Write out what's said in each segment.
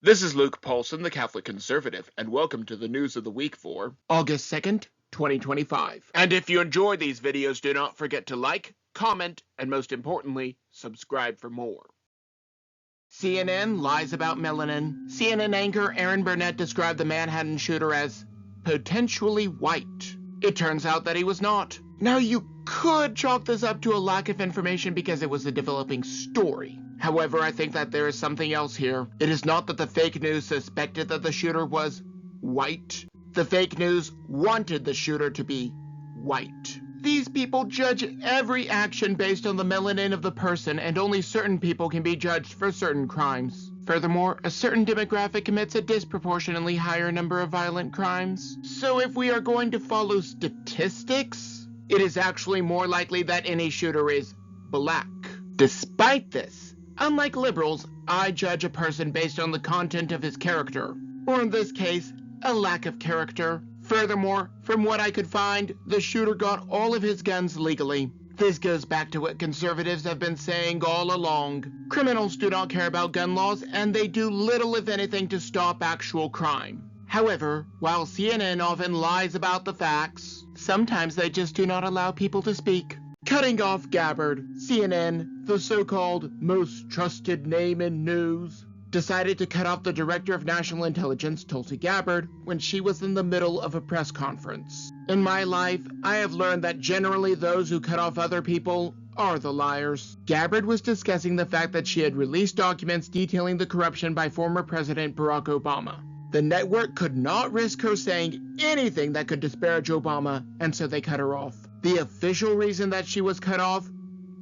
This is Luke Paulson, the Catholic Conservative, and welcome to the news of the week for August 2nd, 2025. And if you enjoy these videos, do not forget to like, comment, and most importantly, subscribe for more. CNN lies about Melanin. CNN anchor Aaron Burnett described the Manhattan shooter as potentially white. It turns out that he was not. Now, you could chalk this up to a lack of information because it was a developing story. However, I think that there is something else here. It is not that the fake news suspected that the shooter was white. The fake news wanted the shooter to be white. These people judge every action based on the melanin of the person, and only certain people can be judged for certain crimes. Furthermore, a certain demographic commits a disproportionately higher number of violent crimes. So if we are going to follow statistics, it is actually more likely that any shooter is black. Despite this, unlike liberals, I judge a person based on the content of his character, or in this case, a lack of character. Furthermore, from what I could find, the shooter got all of his guns legally. This goes back to what conservatives have been saying all along. Criminals do not care about gun laws, and they do little if anything to stop actual crime. However, while CNN often lies about the facts, sometimes they just do not allow people to speak. Cutting Off Gabbard, CNN, the so-called most trusted name in news, decided to cut off the Director of National Intelligence, Tulsi Gabbard, when she was in the middle of a press conference. In my life, I have learned that generally those who cut off other people are the liars. Gabbard was discussing the fact that she had released documents detailing the corruption by former President Barack Obama. The network could not risk her saying anything that could disparage Obama, and so they cut her off. The official reason that she was cut off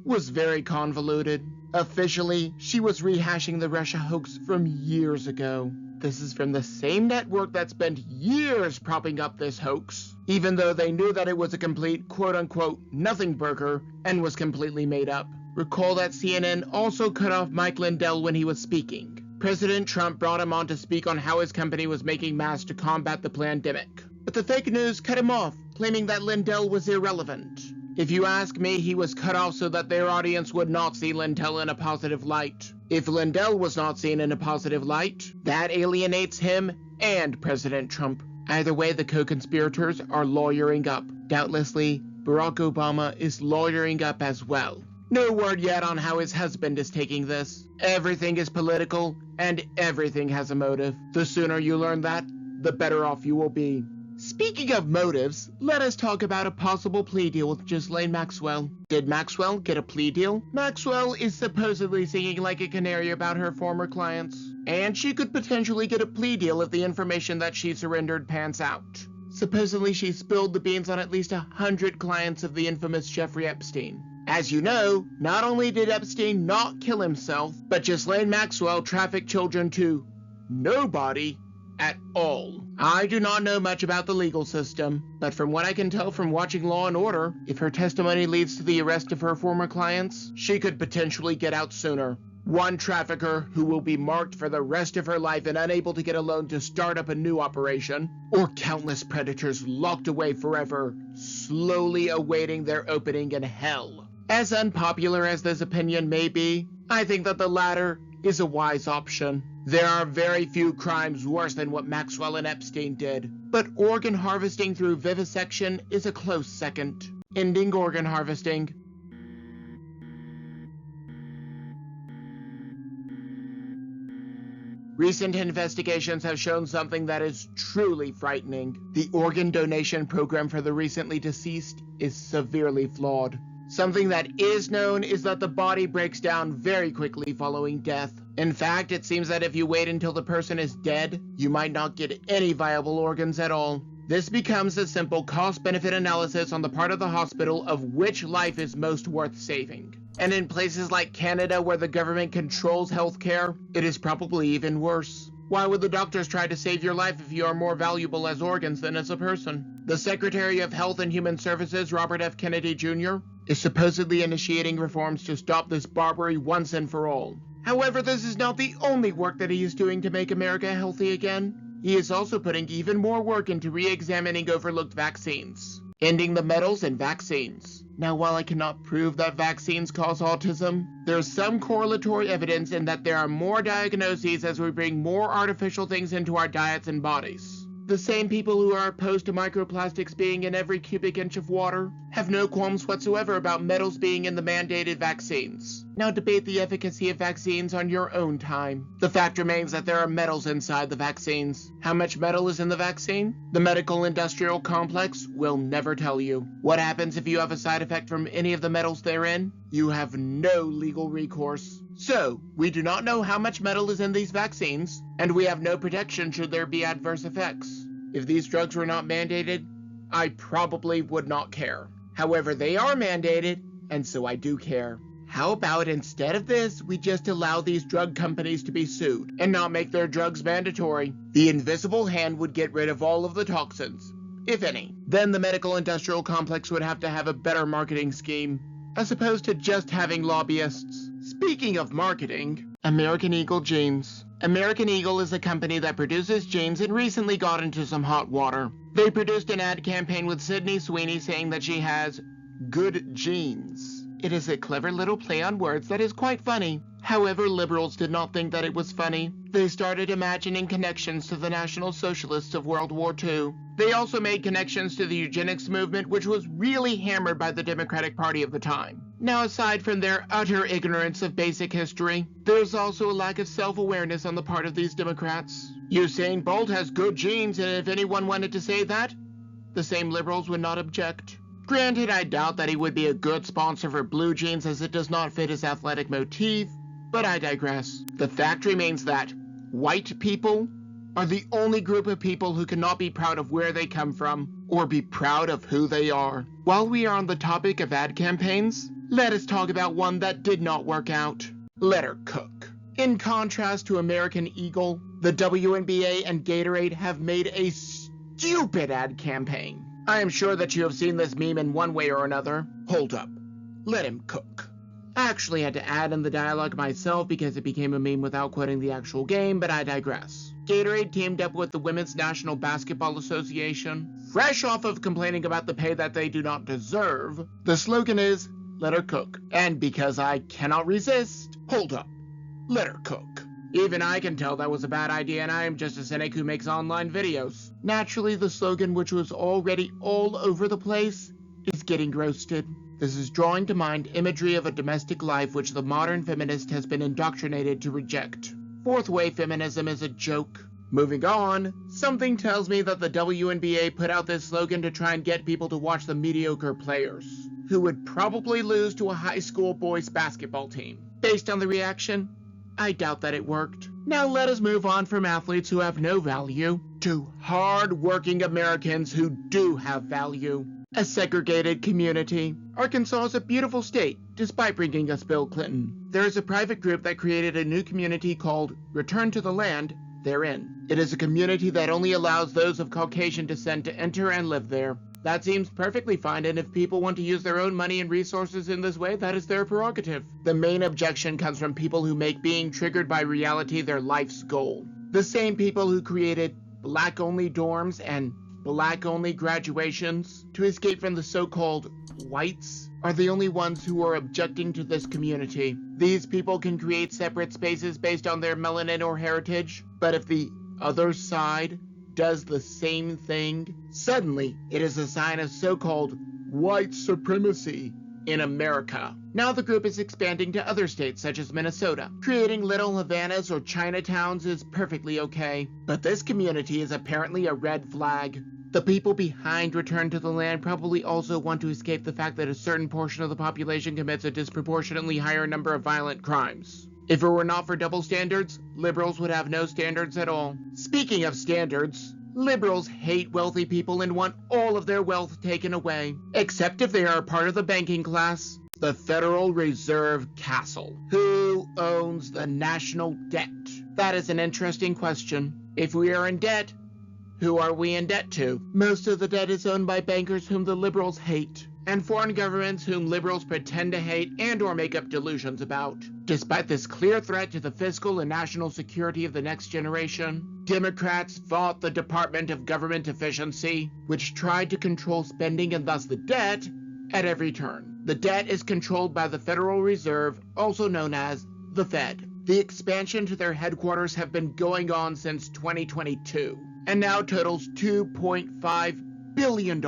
was very convoluted. Officially, she was rehashing the Russia hoax from years ago. This is from the same network that spent years propping up this hoax, even though they knew that it was a complete quote-unquote nothing burger and was completely made up. Recall that CNN also cut off Mike Lindell when he was speaking. President Trump brought him on to speak on how his company was making masks to combat the pandemic. But the fake news cut him off, claiming that Lindell was irrelevant. If you ask me, he was cut off so that their audience would not see Lindell in a positive light. If Lindell was not seen in a positive light, that alienates him and President Trump. Either way, the co-conspirators are lawyering up. Doubtlessly, Barack Obama is lawyering up as well. No word yet on how his husband is taking this. Everything is political, and everything has a motive. The sooner you learn that, the better off you will be. Speaking of motives, let us talk about a possible plea deal with Ghislaine Maxwell. Did Maxwell get a plea deal? Maxwell is supposedly singing like a canary about her former clients, and she could potentially get a plea deal if the information that she surrendered pans out. Supposedly she spilled the beans on at least 100 clients of the infamous Jeffrey Epstein. As you know, not only did Epstein not kill himself, but Ghislaine Maxwell trafficked children to nobody at all. I do not know much about the legal system, but from what I can tell from watching Law & Order, if her testimony leads to the arrest of her former clients, she could potentially get out sooner. One trafficker who will be marked for the rest of her life and unable to get a loan to start up a new operation, or countless predators locked away forever, slowly awaiting their opening in hell. As unpopular as this opinion may be, I think that the latter is a wise option. There are very few crimes worse than what Maxwell and Epstein did, but organ harvesting through vivisection is a close second. Ending organ harvesting. Recent investigations have shown something that is truly frightening. The organ donation program for the recently deceased is severely flawed. Something that is known is that the body breaks down very quickly following death. In fact, it seems that if you wait until the person is dead, you might not get any viable organs at all. This becomes a simple cost-benefit analysis on the part of the hospital of which life is most worth saving. And in places like Canada, where the government controls healthcare, it is probably even worse. Why would the doctors try to save your life if you are more valuable as organs than as a person? The Secretary of Health and Human Services, Robert F. Kennedy Jr., is supposedly initiating reforms to stop this barbary once and for all. However, this is not the only work that he is doing to make America healthy again. He is also putting even more work into re-examining overlooked vaccines. ending the metals in vaccines. Now, while I cannot prove that vaccines cause autism, there's some correlatory evidence in that there are more diagnoses as we bring more artificial things into our diets and bodies. The same people who are opposed to microplastics being in every cubic inch of water have no qualms whatsoever about metals being in the mandated vaccines. Now debate the efficacy of vaccines on your own time. The fact remains that there are metals inside the vaccines. How much metal is in the vaccine? The medical industrial complex will never tell you. What happens if you have a side effect from any of the metals therein? You have no legal recourse. So, we do not know how much metal is in these vaccines, and we have no protection should there be adverse effects. If these drugs were not mandated, I probably would not care. However, they are mandated, and so I do care. How about instead of this, we just allow these drug companies to be sued and not make their drugs mandatory? The invisible hand would get rid of all of the toxins, if any. Then the medical industrial complex would have to have a better marketing scheme, as opposed to just having lobbyists. Speaking of marketing, American Eagle Jeans. American Eagle is a company that produces jeans and recently got into some hot water. They produced an ad campaign with Sydney Sweeney saying that she has good genes. It is a clever little play on words that is quite funny. However, liberals did not think that it was funny. They started imagining connections to the National Socialists of World War II. They also made connections to the eugenics movement, which was really hammered by the Democratic Party of the time. Now, aside from their utter ignorance of basic history, there's also a lack of self-awareness on the part of these Democrats. Usain Bolt has good genes, and if anyone wanted to say that, the same liberals would not object. Granted, I doubt that he would be a good sponsor for blue jeans as it does not fit his athletic motif, but I digress. The fact remains that white people are the only group of people who cannot be proud of where they come from or be proud of who they are. While we are on the topic of ad campaigns, let us talk about one that did not work out. Let her cook. In contrast to American Eagle, the WNBA and Gatorade have made a stupid ad campaign. I am sure that you have seen this meme in one way or another. Hold up. Let him cook. I actually had to add in the dialogue myself because it became a meme without quoting the actual game, but I digress. Gatorade teamed up with the Women's National Basketball Association. Fresh off of complaining about the pay that they do not deserve, the slogan is, let her cook. And because I cannot resist, hold up. Let her cook. Even I can tell that was a bad idea, and I am just a cynic who makes online videos. Naturally, the slogan, which was already all over the place, is getting roasted. This is drawing to mind imagery of a domestic life which the modern feminist has been indoctrinated to reject. Fourth wave feminism is a joke. Moving on, something tells me that the WNBA put out this slogan to try and get people to watch the mediocre players, who would probably lose to a high school boys basketball team. Based on the reaction, I doubt that it worked. Now let us move on from athletes who have no value to hard-working Americans who do have value. A segregated community. Arkansas is a beautiful state, despite bringing us Bill Clinton. There is a private group that created a new community called Return to the Land therein. It is a community that only allows those of Caucasian descent to enter and live there. That seems perfectly fine, and if people want to use their own money and resources in this way, that is their prerogative. The main objection comes from people who make being triggered by reality their life's goal. The same people who created black-only dorms and black-only graduations to escape from the so-called whites are the only ones who are objecting to this community. These people can create separate spaces based on their melanin or heritage, but if the other side does the same thing, suddenly it is a sign of so-called white supremacy in America. Now the group is expanding to other states such as Minnesota. Creating little Havanas or Chinatowns is perfectly okay, but this community is apparently a red flag. The people behind Return to the Land probably also want to escape the fact that a certain portion of the population commits a disproportionately higher number of violent crimes. If it were not for double standards, liberals would have no standards at all. Speaking of standards, liberals hate wealthy people and want all of their wealth taken away, except if they are a part of the banking class, the Federal Reserve Castle. Who owns the national debt? That is an interesting question. If we are in debt, who are we in debt to? Most of the debt is owned by bankers whom the liberals hate, and foreign governments whom liberals pretend to hate and or make up delusions about. Despite this clear threat to the fiscal and national security of the next generation, Democrats fought the Department of Government Efficiency, which tried to control spending and thus the debt, at every turn. The debt is controlled by the Federal Reserve, also known as the Fed. The expansion to their headquarters have been going on since 2022, and now totals $2.5 billion.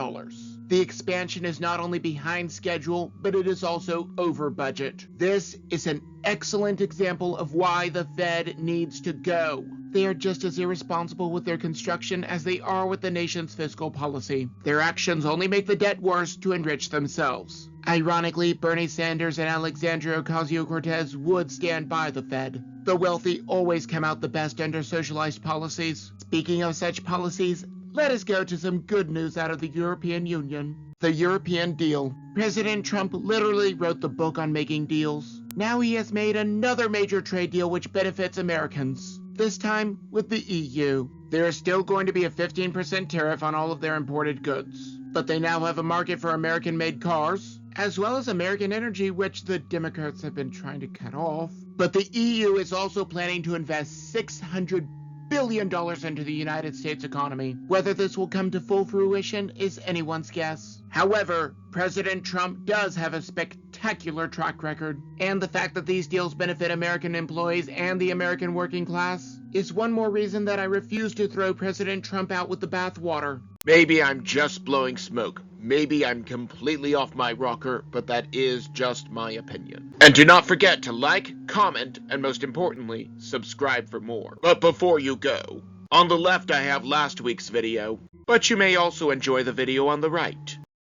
The expansion is not only behind schedule, but it is also over budget. This is an excellent example of why the Fed needs to go. They are just as irresponsible with their construction as they are with the nation's fiscal policy. Their actions only make the debt worse to enrich themselves. Ironically, Bernie Sanders and Alexandria Ocasio-Cortez would stand by the Fed. The wealthy always come out the best under socialized policies. Speaking of such policies, let us go to some good news out of the European Union. The European deal. President Trump literally wrote the book on making deals. Now he has made another major trade deal which benefits Americans. This time with the EU. There is still going to be a 15% tariff on all of their imported goods. But they now have a market for American-made cars, as well as American energy, which the Democrats have been trying to cut off. But the EU is also planning to invest $600 billion into the United States economy. Whether this will come to full fruition is anyone's guess. However, President Trump does have a spectacular track record, and the fact that these deals benefit American employees and the American working class is one more reason that I refuse to throw President Trump out with the bathwater. Maybe I'm just blowing smoke. Maybe I'm completely off my rocker, but that is just my opinion. And do not forget to like, comment, and most importantly, subscribe for more. But before you go, on the left I have last week's video, but you may also enjoy the video on the right.